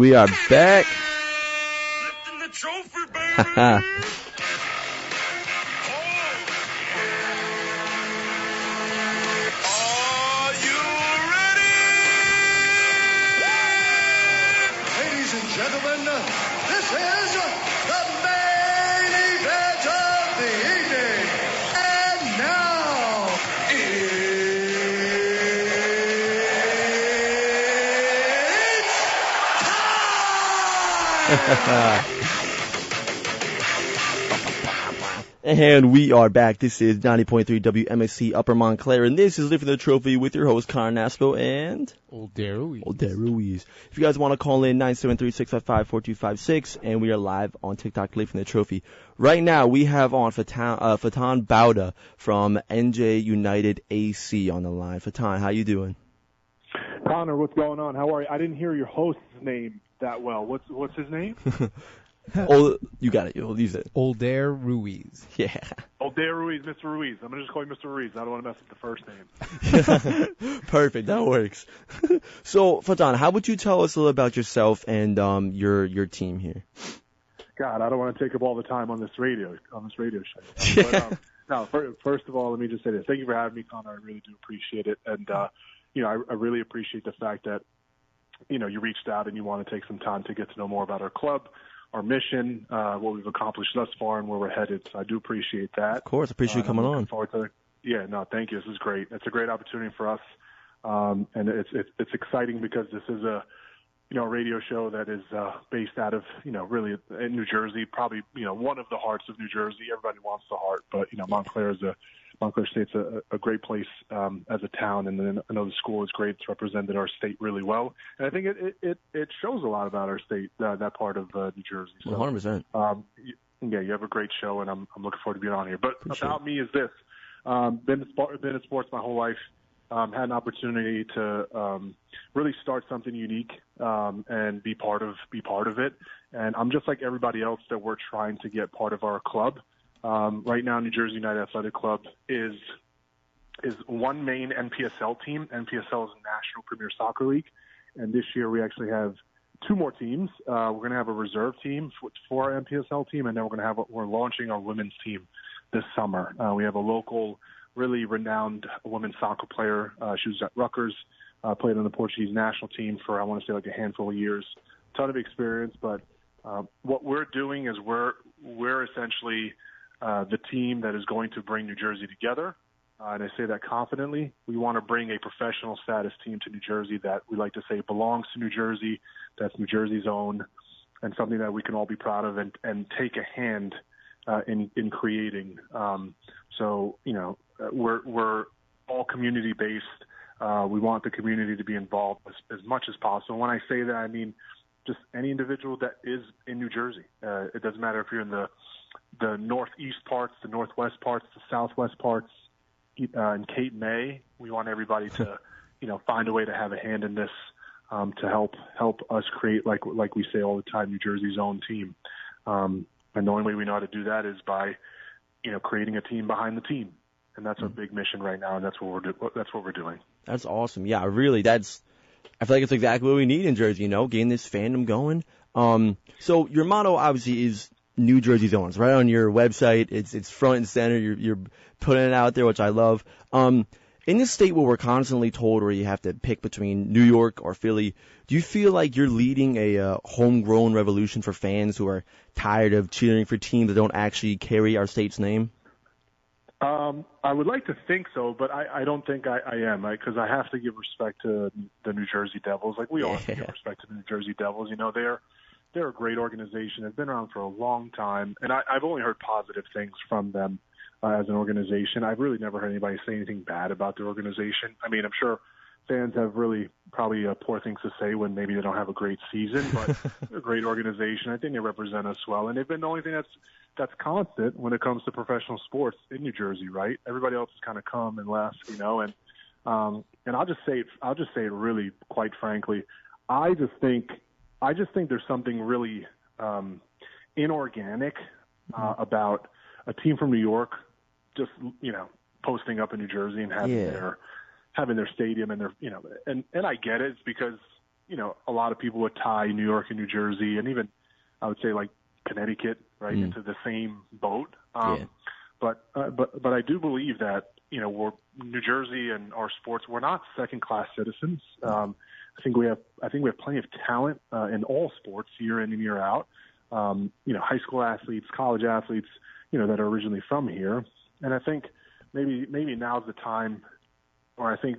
we are back. Lifting the trophy, baby. Are you ready? Ladies and gentlemen, this is the main event of the evening. And now, it's time! And we are back. This is 90.3 WMSC Upper Montclair, and this is Lifting the Trophy with your host, Connor Nasco and Old Dare Ruiz. If you guys want to call in, 973-655-4256, and we are live on TikTok, Lifting the Trophy. Right now, we have on Faton Bauta from NJ United AC on the line. Faton, how you doing? Connor, what's going on? How are you? I didn't hear your host's name that well. What's his name? Oh, you got it. You'll use it. Old Dare Ruiz. Yeah. Old Dare Ruiz, Mr. Ruiz. I'm going to just call you Mr. Ruiz. I don't want to mess with the first name. Perfect. That works. So, Faton, how would you tell us a little about yourself and your team here? God, I don't want to take up all the time on this radio show. But, no, first of all, let me just say this. Thank you for having me, Connor. I really do appreciate it. And, I really appreciate the fact that, you reached out and you want to take some time to get to know more about our club, our mission, what we've accomplished thus far, and where we're headed. So I do appreciate that. Of course, appreciate you coming on. Thank you. This is great. It's a great opportunity for us, and it's exciting because this is a radio show that is based out of really in New Jersey, probably one of the hearts of New Jersey. Everybody wants the heart, but Montclair State's a great place as a town, and then I know the school is great. It's represented our state really well, and I think it shows a lot about our state, that part of New Jersey. So, 100%. You have a great show, and I'm looking forward to being on here. But about me is this: been in sports my whole life. Had an opportunity to really start something unique and be part of it. And I'm just like everybody else that we're trying to get part of our club. Right now, New Jersey United Athletic Club is one main NPSL team. NPSL is a National Premier Soccer League, and this year we actually have two more teams. We're going to have a reserve team for our NPSL team, and then we're launching our women's team this summer. We have a local, really renowned women's soccer player. She was at Rutgers, played on the Portuguese national team for, I want to say, like a handful of years. Ton of experience, but what we're doing is we're essentially the team that is going to bring New Jersey together. And I say that confidently. We want to bring a professional status team to New Jersey that we like to say belongs to New Jersey, that's New Jersey's own, and something that we can all be proud of and take a hand in creating. We're all community-based. We want the community to be involved as much as possible. When I say that, I mean just any individual that is in New Jersey. It doesn't matter if you're in the northeast parts, the northwest parts, the southwest parts, in Cape May. We want everybody to, find a way to have a hand in this to help us create, like we say all the time, New Jersey's own team. And the only way we know how to do that is by, creating a team behind the team. And that's our big mission right now, and that's what we're doing. That's awesome. Yeah, really, I feel like it's exactly what we need in Jersey, getting this fandom going. So your motto obviously is New Jersey's own. It's right on your website. It's front and center. You're putting it out there, which I love. In this state where we're constantly told where you have to pick between New York or Philly, do you feel like you're leading a homegrown revolution for fans who are tired of cheering for teams that don't actually carry our state's name? I would like to think so, but I don't think I am, because I have to give respect to the New Jersey Devils. Like we all have to give respect to the New Jersey Devils. They're a great organization. They've been around for a long time, and I've only heard positive things from them as an organization. I've really never heard anybody say anything bad about their organization. I mean, I'm sure fans have really probably poor things to say when maybe they don't have a great season, but they're a great organization. I think they represent us well, and they've been the only thing that's constant when it comes to professional sports in New Jersey, right? Everybody else has kind of come and left, and I'll just say it really, quite frankly, I just think there's something really inorganic about a team from New York just posting up in New Jersey and having their stadium and their and I get it. It's because a lot of people would tie New York and New Jersey, and even I would say like Connecticut, right, into the same boat. But I do believe that we're New Jersey and our sports. We're not second-class citizens. I think we have plenty of talent in all sports, year in and year out. High school athletes, college athletes, that are originally from here. And I think maybe now's the time, or I think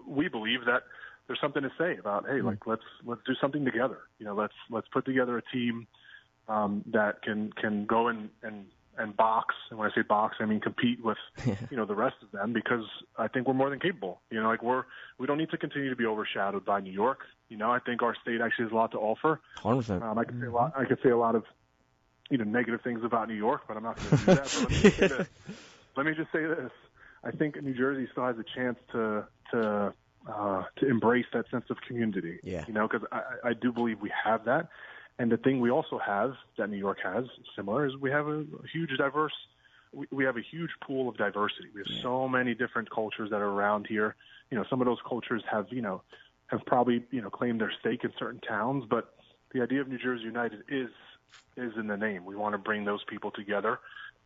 we believe that there's something to say about, hey, like let's do something together. Let's put together a team that can go and box. And when I say box, I mean compete with the rest of them, because I think we're more than capable. We don't need to continue to be overshadowed by New York. I think our state actually has a lot to offer. 100%. I could say a lot of negative things about New York, but I'm not going to do that. But let me just say this. I think New Jersey still has a chance to embrace that sense of community. Yeah. Because I do believe we have that. And the thing we also have that New York has similar is we have a huge pool of diversity. We have so many different cultures that are around here. Some of those cultures have probably claimed their stake in certain towns, but the idea of New Jersey United is in the name. We want to bring those people together.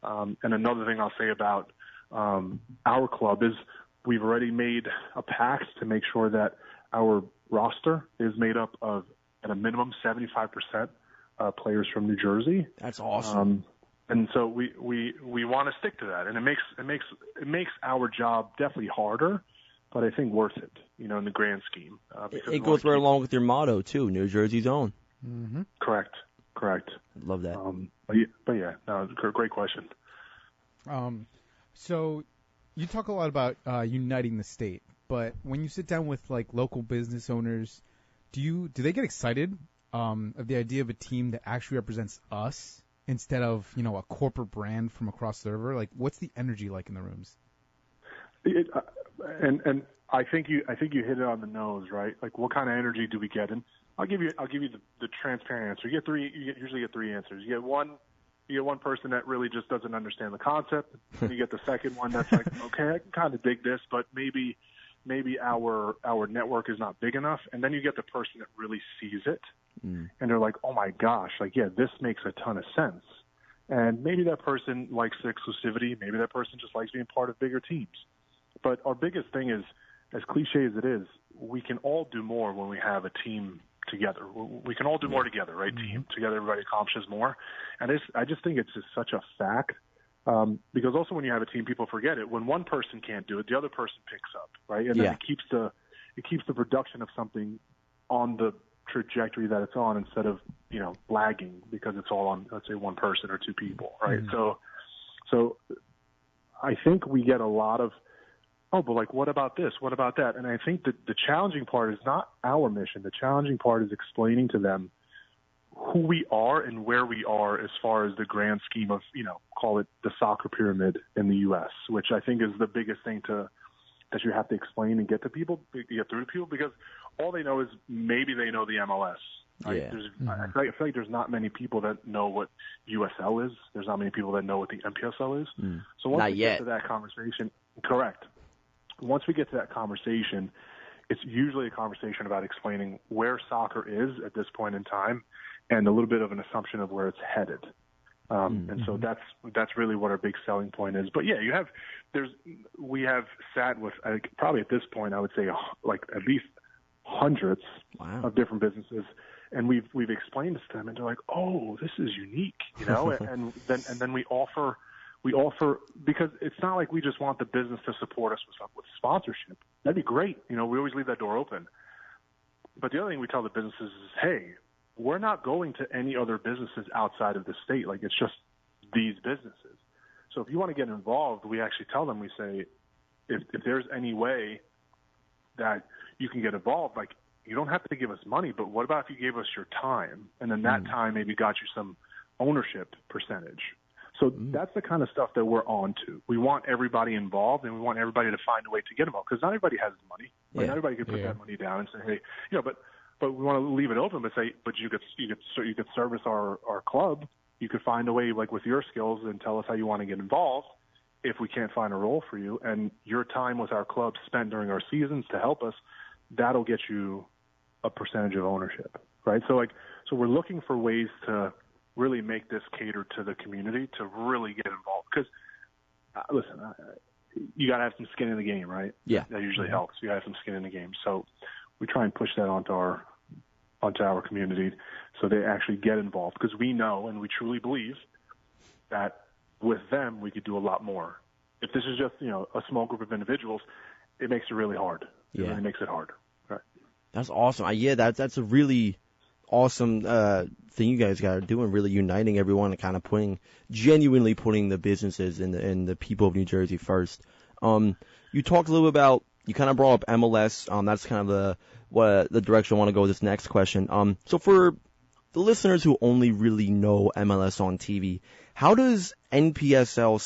And another thing I'll say about our club is we've already made a pact to make sure that our roster is made up of, at a minimum, 75% players from New Jersey. That's awesome. And so we want to stick to that, and it makes our job definitely harder, but I think worth it, in the grand scheme. It goes right along with your motto too, New Jersey's own. Mm-hmm. Correct. Love that. Great question. So you talk a lot about uniting the state, but when you sit down with like local business owners, do they get excited of the idea of a team that actually represents us instead of a corporate brand from across the river? Like, what's the energy like in the rooms? And I think you hit it on the nose, right? Like, what kind of energy do we get? And I'll give you the transparent answer. You usually get three answers. You get one person that really just doesn't understand the concept. You get the second one that's like, okay, I can kind of dig this, but maybe our network is not big enough. And then you get the person that really sees it, and they're like, oh my gosh, like, yeah, this makes a ton of sense. And maybe that person likes the exclusivity. Maybe that person just likes being part of bigger teams. But our biggest thing is, as cliche as it is, we can all do more when we have a team together. We can all do more together, right? Team together, everybody accomplishes more. And I just think it's just such a fact. Because also when you have a team, people forget it. When one person can't do it, the other person picks up, right? And then it keeps the production of something on the trajectory that it's on, instead of lagging because it's all on, let's say, one person or two people, right? So I think we get a lot of, oh, but like, what about this? What about that? And I think that the challenging part is not our mission. The challenging part is explaining to them who we are and where we are as far as the grand scheme of, call it the soccer pyramid in the U.S., which I think is the biggest thing that you have to explain and get through to people, because all they know is maybe they know the MLS. Right? Yeah. I feel like there's not many people that know what USL is. There's not many people that know what the MPSL is. So once we get to that conversation, correct. Once we get to that conversation, it's usually a conversation about explaining where soccer is at this point in time, and a little bit of an assumption of where it's headed. And so that's really what our big selling point is. But yeah, we have sat with, probably at this point, I would say like at least hundreds of different businesses, and we've explained this to them, and they're like, oh, this is unique, and then we offer, because it's not like we just want the business to support us with sponsorship. That'd be great. We always leave that door open. But the other thing we tell the businesses is, hey, we're not going to any other businesses outside of the state. Like, it's just these businesses. So if you want to get involved, we actually tell them, we say, if there's any way that you can get involved, like, you don't have to give us money, but what about if you gave us your time? And then that time maybe got you some ownership percentage. So that's the kind of stuff that we're on to. We want everybody involved, and we want everybody to find a way to get involved, because not everybody has the money. Like, not everybody can put that money down and say, hey, but we want to leave it open, but say, but you could service our club. You could find a way, like with your skills, and tell us how you want to get involved. If we can't find a role for you, and your time with our club spent during our seasons to help us, that'll get you a percentage of ownership, right? So we're looking for ways to really make this cater to the community to really get involved. Because, listen, you got to have some skin in the game, right? Yeah. That usually helps. You got to have some skin in the game. So we try and push that onto our community so they actually get involved, because we know and we truly believe that with them we could do a lot more. If this is just, a small group of individuals, it makes it really hard. It really makes it hard. Right. That's awesome. That's a really awesome thing you guys got to do, and really uniting everyone and kind of genuinely putting the businesses and the people of New Jersey first. You talked a little bit about, you kind of brought up MLS. That's kind of the direction I want to go with this next question. So for the listeners who only really know MLS on TV, how does NPSL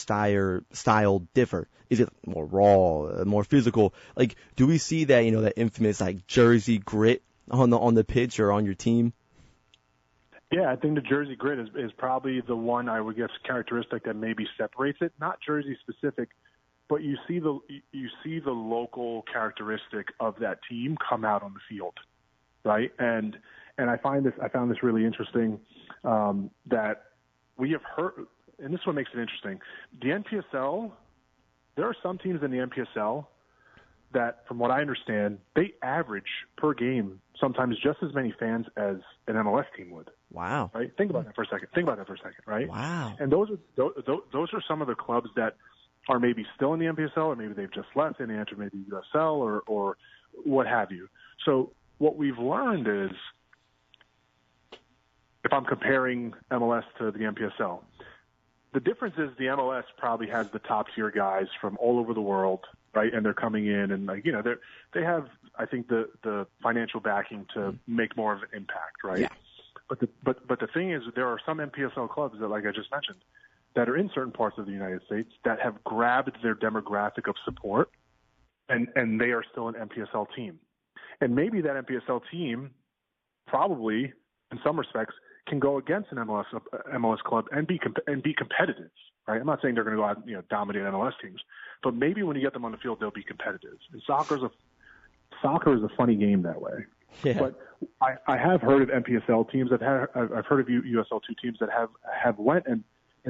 style differ? Is it more raw, more physical? Like, do we see that, that infamous Jersey grit on the pitch or on your team? Yeah, I think the Jersey grit is probably the one, I would guess, characteristic that maybe separates it. Not Jersey specific, but you see the local characteristic of that team come out on the field, right? And I found this really interesting, that we have heard, and this is what makes it interesting. The NPSL, there are some teams in the NPSL that, from what I understand, they average per game sometimes just as many fans as an MLS team would. Wow. Right? Think about that for a second, right? Wow. And those are some of the clubs that are maybe still in the NPSL, or maybe they've just left and they entered maybe USL or what have you. So what we've learned is, if I'm comparing MLS to the NPSL, the difference is the MLS probably has the top tier guys from all over the world, right? And they're coming in and they have, I think, the financial backing to make more of an impact, right? Yeah. But the thing is, there are some NPSL clubs that, like I just mentioned, that are in certain parts of the United States that have grabbed their demographic of support, and they are still an NPSL team. And maybe that NPSL team probably, in some respects, can go against an MLS club and be competitive, right? I'm not saying they're going to go out and dominate MLS teams, but maybe when you get them on the field, they'll be competitive. And soccer is a funny game that way. Yeah. But I have heard of NPSL teams I've heard of USL2 teams that have went and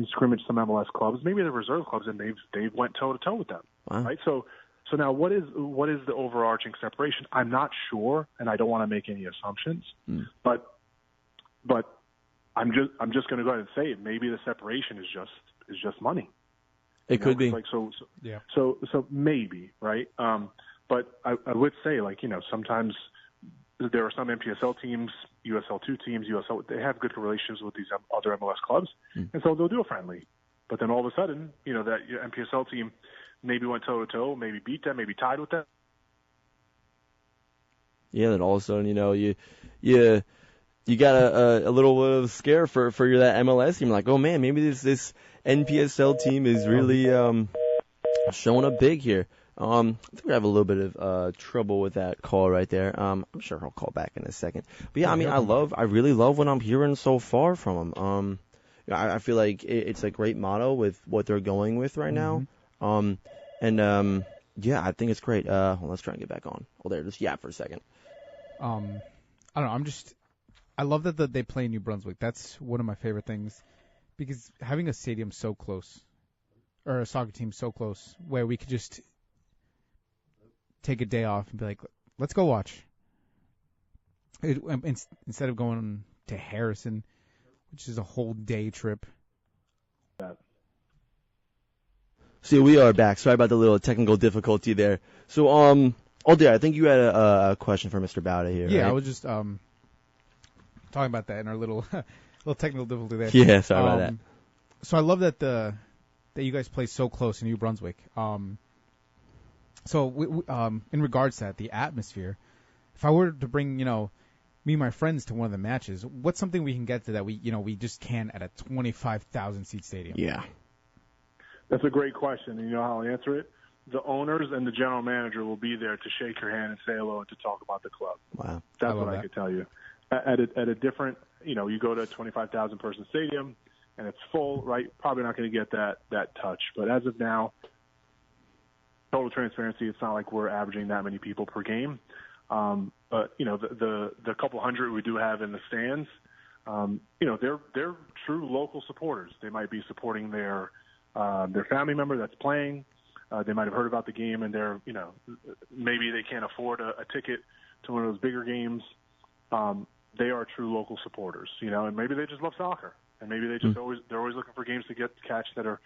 scrimmaged some MLS clubs, maybe the reserve clubs, and they've went toe to toe with them, right? So now what is the overarching separation? I'm not sure, and I don't want to make any assumptions, but I'm just going to go ahead and say it. Maybe the separation is just money. It could be. So maybe, right? But I would say, sometimes there are some NPSL teams, USL2 teams, they have good relations with these other MLS clubs, and so they'll do a friendly. But then all of a sudden, that NPSL team maybe went toe to toe, maybe beat them, maybe tied with them. Yeah, then all of a sudden, you got a little bit of scare for that MLS team. Like, oh man, maybe this NPSL team is really showing up big here. I think we have a little bit of trouble with that call right there. I'm sure he'll call back in a second. But yeah, I mean, I really love what I'm hearing so far from him. I feel like it's a great motto with what they're going with right now. Yeah, I think it's great. Let's try and get back on. Oh, there, just yap for a second. I don't know. I love that they play in New Brunswick. That's one of my favorite things, because having a stadium so close, or a soccer team so close, where we could just take a day off and be like, let's go watch. Instead of going to Harrison, which is a whole day trip. See, we are back. Sorry about the little technical difficulty there. So, I think you had a question for Mr. Bauta here. Yeah, right? I was just talking about that in our little technical difficulty there. Yeah, sorry about that. So I love that you guys play so close in New Brunswick. So in regards to that, the atmosphere, if I were to bring, me and my friends to one of the matches, what's something we can get to that we just can't at a 25,000 seat stadium? Yeah. That's a great question. And you know how I'll answer it? The owners and the general manager will be there to shake your hand and say hello and to talk about the club. Wow. That's what I could tell you. At a different, you go to a 25,000 person stadium and it's full, right? Probably not going to get that touch. But as of now, total transparency, it's not like we're averaging that many people per game. But the couple hundred we do have in the stands, they're true local supporters. They might be supporting their family member that's playing. They might have heard about the game, and maybe they can't afford a ticket to one of those bigger games. They are true local supporters, and maybe they just love soccer, and maybe they're always looking for games to catch that are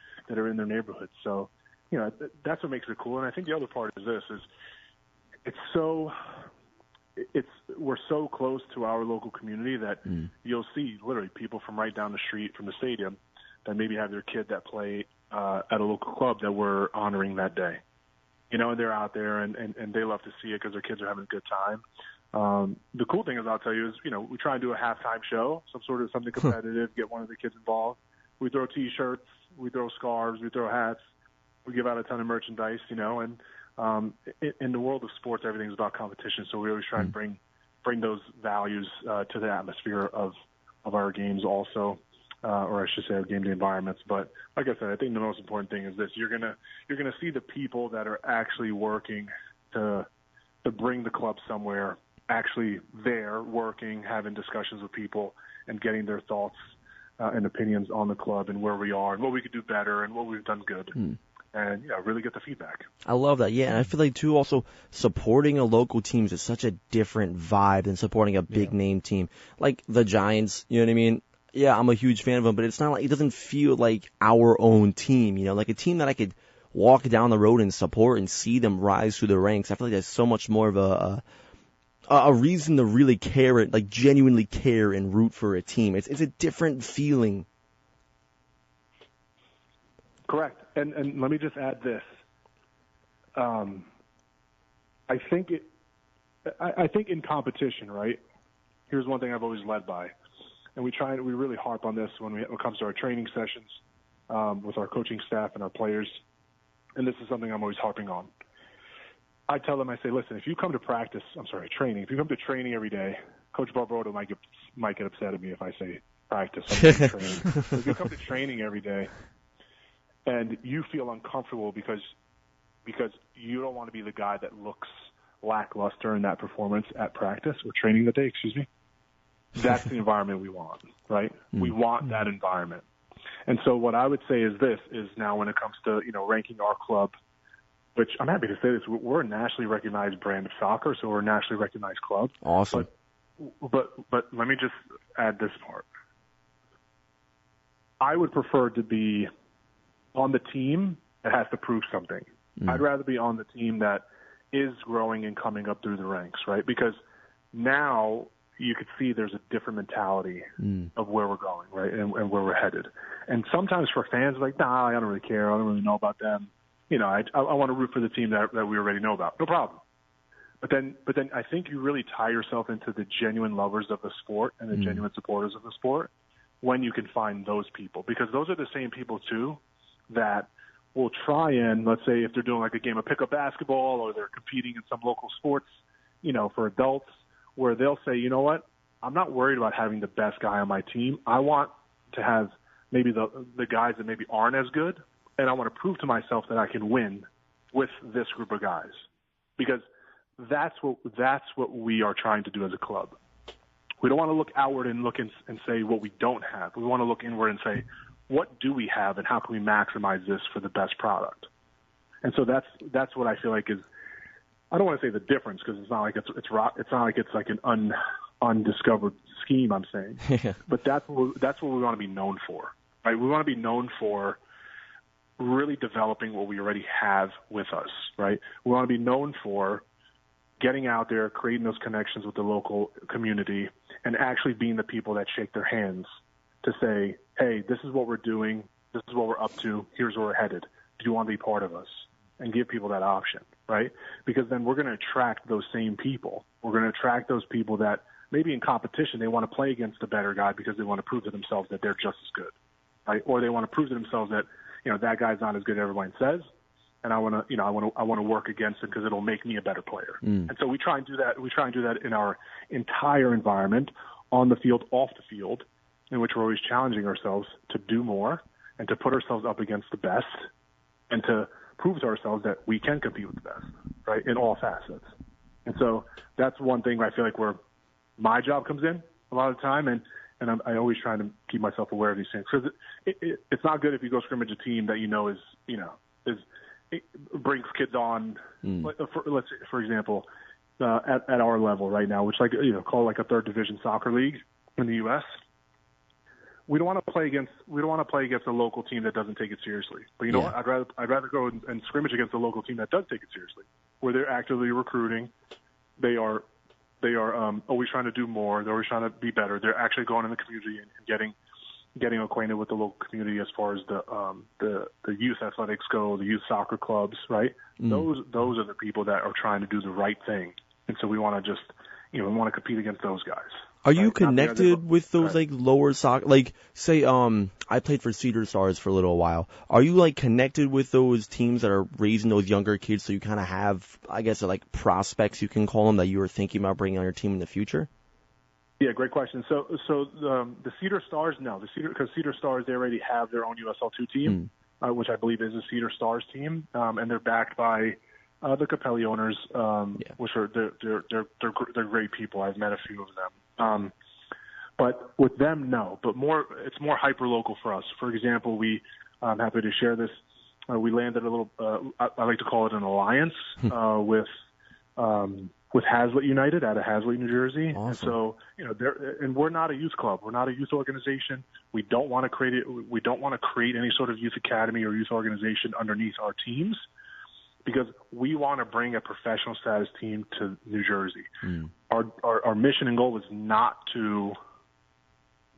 in their neighborhood. So, that's what makes it cool. And I think the other part is this: we're so close to our local community that you'll see literally people from right down the street from the stadium that maybe have their kid that play at a local club that we're honoring that day. And they're out there and they love to see it because their kids are having a good time. The cool thing is, I'll tell you, is, we try and do a halftime show, something competitive, get one of the kids involved. We throw T-shirts, we throw scarves, we throw hats, we give out a ton of merchandise, and in the world of sports, everything's about competition. So we always try and bring those values to the atmosphere of our games also, or I should say our game day environments. But like I said, I think the most important thing is this: you're gonna see the people that are actually working to bring the club somewhere, actually there working, having discussions with people, and getting their thoughts and opinions on the club and where we are and what we could do better and what we've done good. And really get the feedback. I love that. Yeah, and I feel like too, also supporting a local team is such a different vibe than supporting a big name team like the Giants. You know what I mean? Yeah, I'm a huge fan of them, but it's not like, it doesn't feel like our own team. Like a team that I could walk down the road and support and see them rise through the ranks. I feel like that's so much more of a reason to really care, like genuinely care and root for a team. It's a different feeling. Correct. And let me just add this. I think in competition, right? Here's one thing I've always led by, and we really harp on this when it comes to our training sessions with our coaching staff and our players. And this is something I'm always harping on. I tell them, I say, listen, if you come to training. If you come to training every day, Coach Bauta might get upset at me if I say practice. Training. If you come to training every day and you feel uncomfortable because you don't want to be the guy that looks lackluster in that performance at practice or training that day, that's the environment we want, right? We want that environment. And so what I would say is now when it comes to, ranking our club, which I'm happy to say this, we're a nationally recognized brand of soccer, so we're a nationally recognized club. Awesome. But let me just add this part. I would prefer to be on the team that has to prove something. I'd rather be on the team that is growing and coming up through the ranks, right? Because now you could see there's a different mentality of where we're going, right, and where we're headed. And sometimes for fans, like, nah, I don't really care. I don't really know about them. I want to root for the team that we already know about. No problem. But then I think you really tie yourself into the genuine lovers of the sport and the genuine supporters of the sport when you can find those people, because those are the same people too that will try and, let's say if they're doing like a game of pickup basketball or they're competing in some local sports, for adults, where they'll say, you know what, I'm not worried about having the best guy on my team. I want to have maybe the guys that maybe aren't as good, and I want to prove to myself that I can win with this group of guys, because that's what we are trying to do as a club. We don't want to look outward and look and say what we don't have. We want to look inward and say, what do we have and how can we maximize this for the best product? And so that's what I feel like is, I don't want to say the difference, because it's not like it's not like it's like an undiscovered scheme, I'm saying. But that's what we want to be known for, right? We want to be known for really developing what we already have with us, right? We want to be known for getting out there, creating those connections with the local community, and actually being the people that shake their hands to say, hey, this is what we're doing, this is what we're up to, here's where we're headed. Do you want to be part of us? And give people that option, right? Because then we're going to attract those same people. We're going to attract those people that maybe in competition they want to play against a better guy because they want to prove to themselves that they're just as good, right? Or they want to prove to themselves that, that guy's not as good as everyone says, and I want to work against him because it'll make me a better player. And so we try and do that. We try and do that in our entire environment, on the field, off the field, in which we're always challenging ourselves to do more and to put ourselves up against the best and to prove to ourselves that we can compete with the best, right, in all facets. And so that's one thing where I feel like where my job comes in a lot of the time, and I always trying to keep myself aware of these things, because it's not good if you go scrimmage a team that it brings kids on. Let's say, for example, at our level right now, which call like a third division soccer league in the U.S. We don't want to play against a local team that doesn't take it seriously. But you know what? I'd rather go and scrimmage against a local team that does take it seriously, where they're actively recruiting. They are always trying to do more. They're always trying to be better. They're actually going in the community and getting acquainted with the local community as far as the youth athletics go, the youth soccer clubs, right? Those are the people that are trying to do the right thing, and so we want to just we want to compete against those guys. Are you connected with those like lower soccer? Like, say, I played for Cedar Stars for a little while. Are you like connected with those teams that are raising those younger kids, so you kind of have, I guess, like prospects you can call them that you were thinking about bringing on your team in the future? Yeah, great question. So the Cedar Stars, no, because Cedar Stars, they already have their own USL2 team, which I believe is a Cedar Stars team, and they're backed by the Capelli owners, which are they're great people. I've met a few of them. But with them, no. But it's more hyper local for us. For example, I'm happy to share this. We landed a little. I like to call it an alliance with Hazlitt United out of Hazlitt, New Jersey. Awesome. And so and we're not a youth club. We're not a youth organization. We don't want to create it. We don't want to create any sort of youth academy or youth organization underneath our teams, because we want to bring a professional status team to New Jersey. Our mission and goal is not to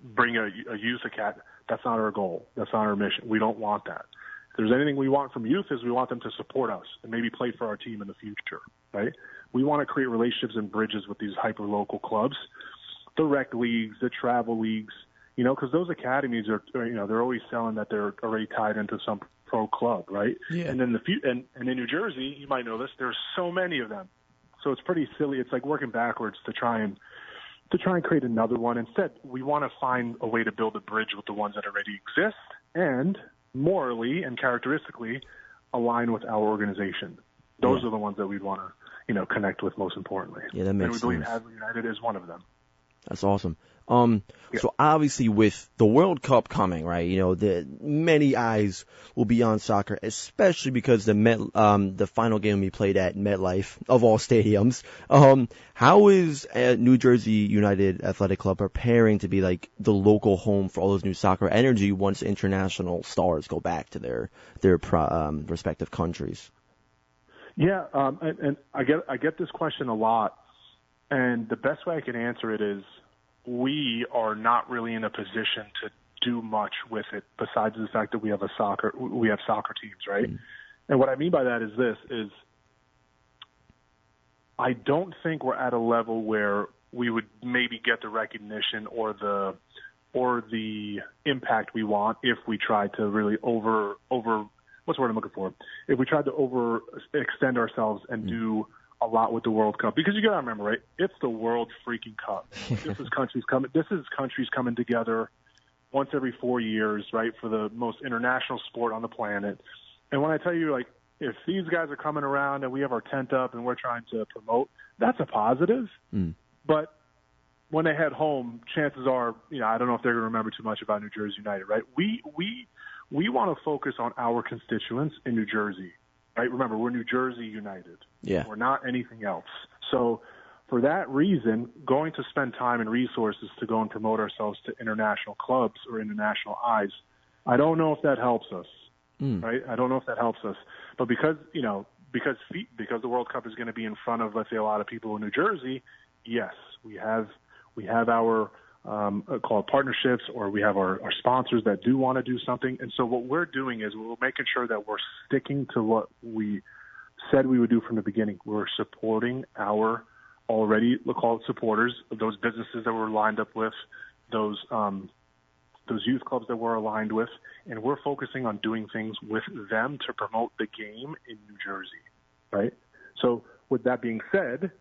bring a youth academy. That's not our goal. That's not our mission. We don't want that. If there's anything we want from youth, is we want them to support us and maybe play for our team in the future, right? We want to create relationships and bridges with these hyper-local clubs, the rec leagues, the travel leagues, because those academies are, they're always selling that they're already tied into some pro club, right? Yeah. And then and in New Jersey, you might know this, there's so many of them. So it's pretty silly. It's like working backwards to try and create another one. Instead, we want to find a way to build a bridge with the ones that already exist and morally and characteristically align with our organization. Those are the ones that we'd want to, connect with most importantly. Yeah, that makes sense. And we believe Hazlitt United is one of them. That's awesome. So obviously with the World Cup coming, right, the many eyes will be on soccer, especially because the final game will be played at MetLife, of all stadiums. How is New Jersey United Athletic Club preparing to be like the local home for all those new soccer energy once international stars go back to their respective countries? Yeah, and I get this question a lot, and the best way I can answer it is we are not really in a position to do much with it besides the fact that we have soccer teams, right? And what I mean by that is I don't think we're at a level where we would maybe get the recognition or the impact we want if we try to really what's the word I'm looking for? If we tried to overextend ourselves and do a lot with the World Cup, because you got to remember, right? It's the World freaking Cup. This is countries coming together once every 4 years, right, for the most international sport on the planet. And when I tell you, like, if these guys are coming around and we have our tent up and we're trying to promote, that's a positive. But when they head home, chances are, I don't know if they're going to remember too much about New Jersey United, right? We want to focus on our constituents in New Jersey, right? Remember, we're New Jersey United. Yeah. We're not anything else. So for that reason, going to spend time and resources to go and promote ourselves to international clubs or international eyes, I don't know if that helps us, right? I don't know if that helps us. But because the World Cup is going to be in front of, let's say, a lot of people in New Jersey, yes, we have our called partnerships, or we have our sponsors that do want to do something. And so what we're doing is we're making sure that we're sticking to what we said we would do from the beginning. We're supporting our already, we'll call it supporters, those businesses that we're lined up with, those youth clubs that we're aligned with, and we're focusing on doing things with them to promote the game in New Jersey, right? So with that being said,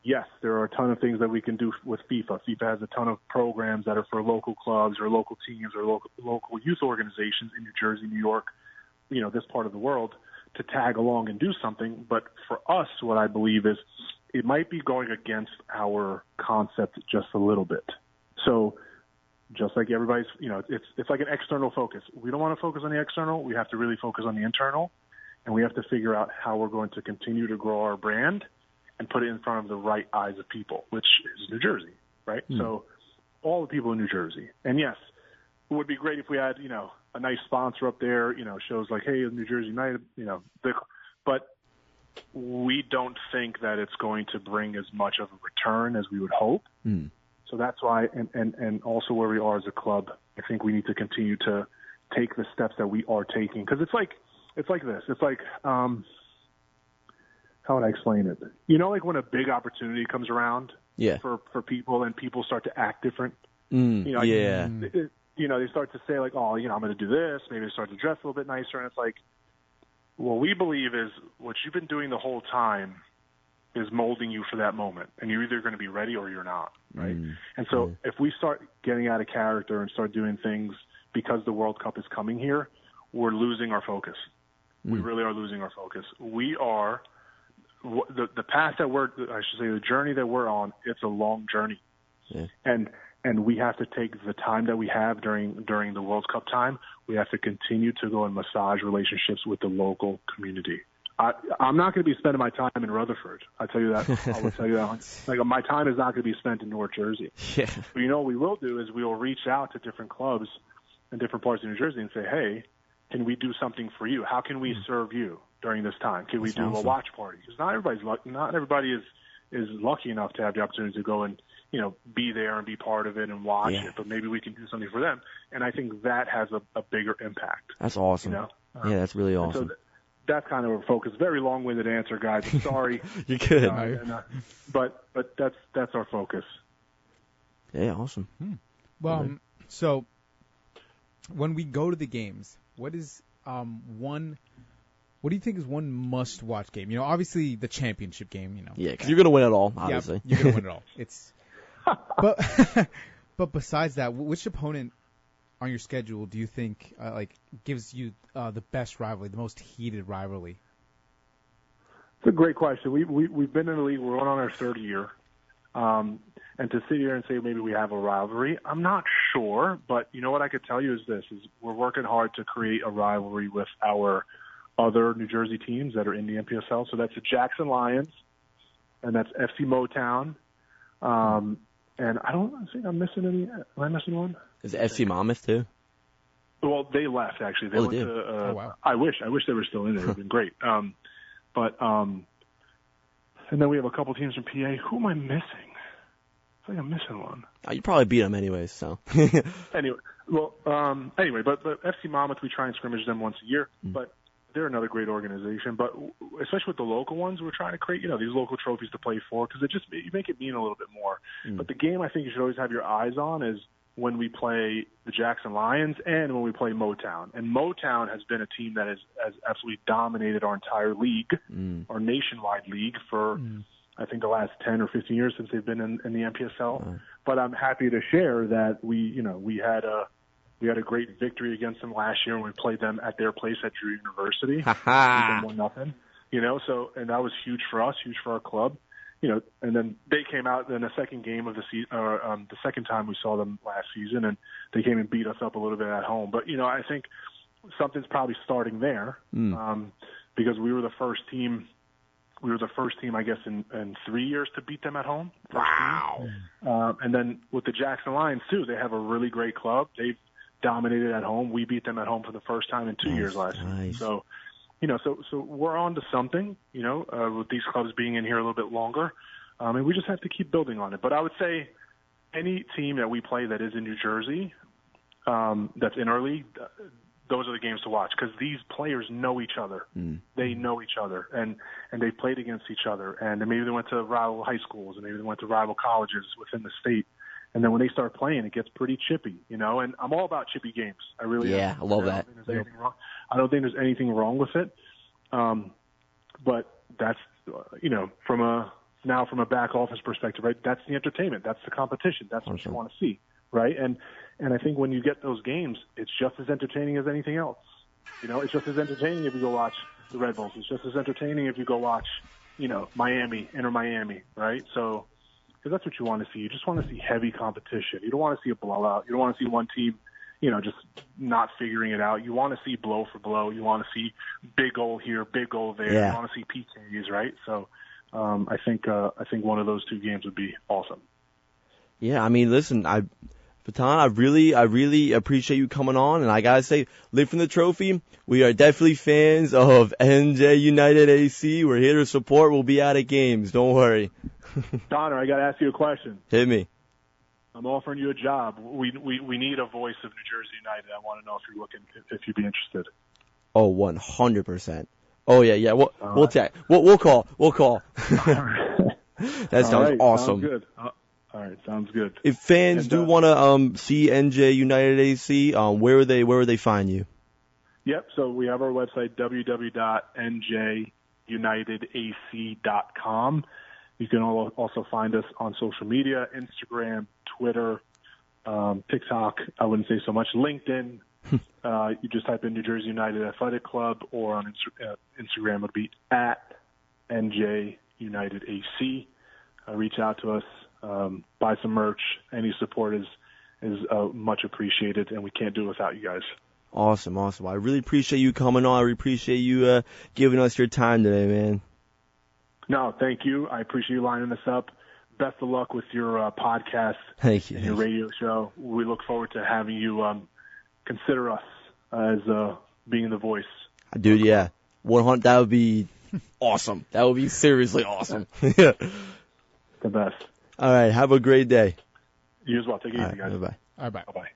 yes, there are a ton of things that we can do with FIFA. FIFA has a ton of programs that are for local clubs or local teams or local youth organizations in New Jersey, New York, this part of the world, to tag along and do something. But for us, what I believe is it might be going against our concept just a little bit. So just like everybody's, it's like an external focus. We don't want to focus on the external. We have to really focus on the internal, and we have to figure out how we're going to continue to grow our brand and put it in front of the right eyes of people, which is New Jersey, right? So all the people in New Jersey. And yes, it would be great if we had, a nice sponsor up there, shows like, hey, New Jersey United, but we don't think that it's going to bring as much of a return as we would hope. So that's why, and also where we are as a club, I think we need to continue to take the steps that we are taking. Because it's like this. It's like, how would I explain it? Like when a big opportunity comes around for people and people start to act different. They start to say like, oh, I'm going to do this. Maybe they start to dress a little bit nicer. And it's like, what we believe is what you've been doing the whole time is molding you for that moment. And you're either going to be ready or you're not, right? And so if we start getting out of character and start doing things because the World Cup is coming here, we're losing our focus. We really are losing our focus. We are the path that the journey that we're on. It's a long journey, and we have to take the time that we have during the World Cup time. We have to continue to go and massage relationships with the local community. I'm not going to be spending my time in Rutherford. I'll tell you that. I will tell you that. Like my time is not going to be spent in North Jersey. Yeah. But what we will do is we will reach out to different clubs in different parts of New Jersey and say, hey, can we do something for you? How can we serve you during this time? Can we do a watch party? Because not everybody is lucky enough to have the opportunity to go and be there and be part of it and watch it. But maybe we can do something for them. And I think that has a bigger impact. That's awesome. Yeah, that's really awesome. So that's kind of our focus. Very long-winded answer, guys. I'm sorry. You're good. But that's our focus. Yeah, awesome. Well, so when we go to the games, what is what do you think is one must-watch game? Obviously the championship game. Yeah, because you're gonna win it all. Obviously, you're gonna win it all. It's but besides that, which opponent on your schedule do you think gives you the best rivalry, the most heated rivalry? It's a great question. We've been in the league. We're on our third year. And to sit here and say maybe we have a rivalry, I'm not sure. But what I could tell you is this: we're working hard to create a rivalry with our other New Jersey teams that are in the NPSL. So that's the Jackson Lions, and that's FC Motown. And I don't think I'm missing any. Am I missing one? Is it FC Monmouth too? Well, they left actually. They went to. Oh, wow. I wish they were still in there. It would have been great. And then we have a couple teams from PA. Who am I missing? I think I'm missing one. Oh, you probably beat them anyways, so. Anyway, but FC Monmouth, we try and scrimmage them once a year, but they're another great organization. But especially with the local ones, we're trying to create, these local trophies to play for because you make it mean a little bit more. But the game I think you should always have your eyes on is when we play the Jackson Lions and when we play Motown. And Motown has been a team that has absolutely dominated our entire league, our nationwide league for I think the last 10 or 15 years since they've been in the NPSL. But I'm happy to share that we had a great victory against them last year when we played them at their place at Drew University. We beat them 1-0. So and that was huge for us, huge for our club. And then they came out in the second game of the season, the second time we saw them last season, and they came and beat us up a little bit at home. But I think something's probably starting there because we were the first team. We were the first team, I guess, in 3 years to beat them at home. Wow. And then with the Jackson Lions, too, they have a really great club. They've dominated at home. We beat them at home for the first time in 2 years last season. So, so we're on to something, with these clubs being in here a little bit longer. And we just have to keep building on it. But I would say any team that we play that is in New Jersey, that's in our league, those are the games to watch because these players know each other. They know each other, and they played against each other. And maybe they went to rival high schools, and maybe they went to rival colleges within the state. And then when they start playing, it gets pretty chippy, And I'm all about chippy games. I really am. Yeah, I love that. I don't think there's anything wrong with it. But that's from a back office perspective, right? That's the entertainment. That's the competition. That's what you want to see, right? And I think when you get those games, it's just as entertaining as anything else. It's just as entertaining if you go watch the Red Bulls. It's just as entertaining if you go watch, Miami, Inter Miami, right? So, because that's what you want to see. You just want to see heavy competition. You don't want to see a blowout. You don't want to see one team, just not figuring it out. You want to see blow for blow. You want to see big goal here, big goal there. Yeah. You want to see PKs, right? So, I think one of those two games would be awesome. Yeah, I mean, listen, Faton, I really appreciate you coming on, and I gotta say, lifting the trophy, we are definitely fans of NJ United AC. We're here to support. We'll be out at games. Don't worry. Donner, I gotta ask you a question. Hit me. I'm offering you a job. We need a voice of New Jersey United. I want to know if you'd be interested. Oh, 100%. Oh yeah. We'll call. That sounds awesome. Sounds good. All right, sounds good. If fans do want to see NJ United AC, where would they find you? Yep. So we have our website www.njunitedac.com. You can also find us on social media: Instagram, Twitter, TikTok. I wouldn't say so much. LinkedIn. You just type in New Jersey United Athletic Club, or on Instagram it would be at NJ United AC. Reach out to us. Buy some merch. Any support is much appreciated, and we can't do it without you guys. Awesome. I really appreciate you coming on. I really appreciate you giving us your time today, man. No, thank you. I appreciate you lining us up. Best of luck with your podcast Thank you. and your radio show. We look forward to having you consider us as being the voice. Dude, yeah. 100. That would be awesome. That would be seriously awesome. The best. All right. Have a great day. You as well. Take it easy, guys. Bye-bye. All right, bye. Bye-bye.